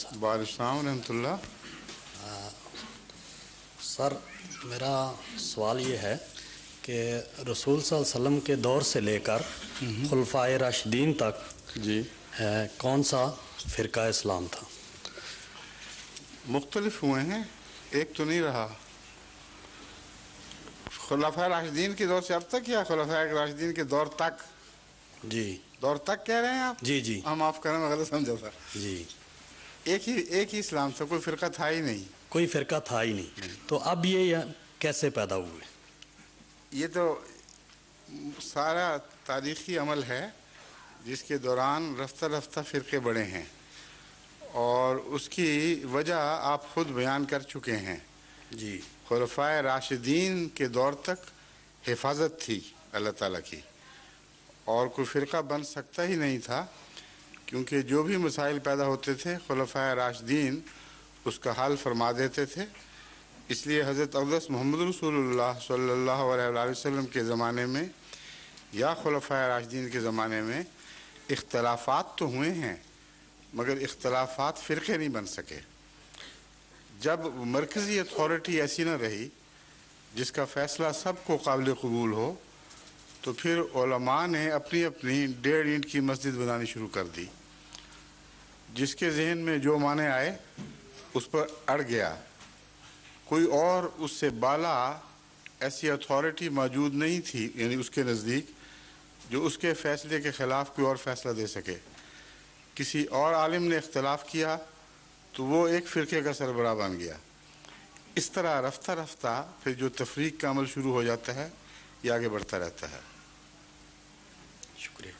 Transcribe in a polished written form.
وعلیکم السلام ورحمۃ اللہ۔ سر میرا سوال یہ ہے کہ رسول صلی اللہ علیہ وسلم کے دور سے لے کر خلفائے راشدین تک جی کون سا فرقہ اسلام تھا؟ مختلف ہوئے ہیں، ایک تو نہیں رہا۔ خلفائے راشدین کے دور سے اب تک یا خلفائے راشدین کے دور تک؟ جی دور تک کہہ رہے ہیں آپ؟ جی جی ہم معاف کریں، میں غلط سمجھا تھا۔ جی ایک ہی اسلام تھا، کوئی فرقہ تھا ہی نہیں۔ کوئی فرقہ تھا ہی نہیں، تو اب یہ کیسے پیدا ہوئے؟ یہ تو سارا تاریخی عمل ہے جس کے دوران رفتہ رفتہ فرقے بڑھے ہیں، اور اس کی وجہ آپ خود بیان کر چکے ہیں۔ جی خلفائے راشدین کے دور تک حفاظت تھی اللہ تعالیٰ کی، اور کوئی فرقہ بن سکتا ہی نہیں تھا، کیونکہ جو بھی مسائل پیدا ہوتے تھے خلفائے راشدین اس کا حل فرما دیتے تھے۔ اس لیے حضرت اقدس محمد رسول اللہ صلی اللہ علیہ وآلہ وسلم کے زمانے میں یا خلفائے راشدین کے زمانے میں اختلافات تو ہوئے ہیں، مگر اختلافات فرقے نہیں بن سکے۔ جب مرکزی اتھارٹی ایسی نہ رہی جس کا فیصلہ سب کو قابل قبول ہو، تو پھر علماء نے اپنی اپنی 1.5 اینٹ کی مسجد بنانی شروع کر دی۔ جس کے ذہن میں جو معنی آئے اس پر اڑ گیا۔ کوئی اور اس سے بالا ایسی اتھارٹی موجود نہیں تھی، یعنی اس کے نزدیک، جو اس کے فیصلے کے خلاف کوئی اور فیصلہ دے سکے۔ کسی اور عالم نے اختلاف کیا تو وہ ایک فرقے کا سربراہ بن گیا۔ اس طرح رفتہ رفتہ پھر جو تفریق کا عمل شروع ہو جاتا ہے یہ آگے بڑھتا رہتا ہے۔ شکریہ۔